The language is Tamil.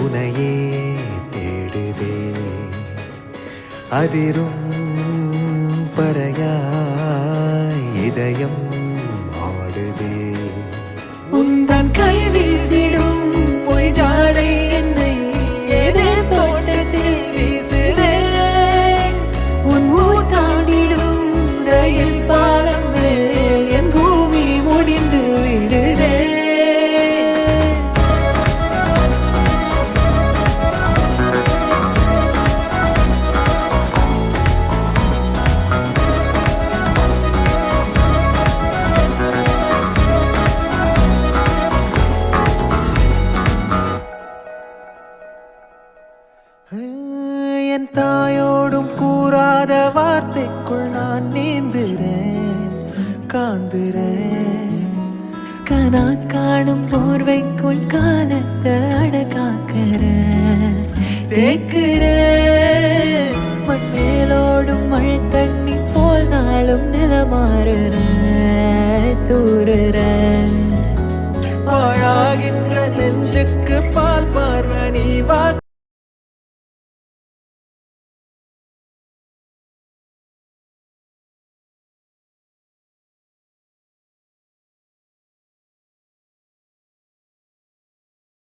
உனையே தேடுதே அதிரும் பறையாய் இதயம் ஆடுதே உந்தன் கை வீசிடும் பொய் ஜாடை என்னை ஏதே தோட்டத்தில் வீசுதே உன் ஊர் தாண்டிடும் ரயில் பாலம் மேல் என் பூமி முடிந்து விடுதே என் தாயோடும் கூறாத வார்த்தைக்குள் நான் நீந்துறேன் காந்துறேன் கனா காணும் போர்வைக்குள் காலத்தை அடக்காக்கிற தேக்குற மண் மேலோடும் மழை தண்ணி போல் நாளும் நிலமாறுற தூறுற பாழாகின்ற நெஞ்சுக்கு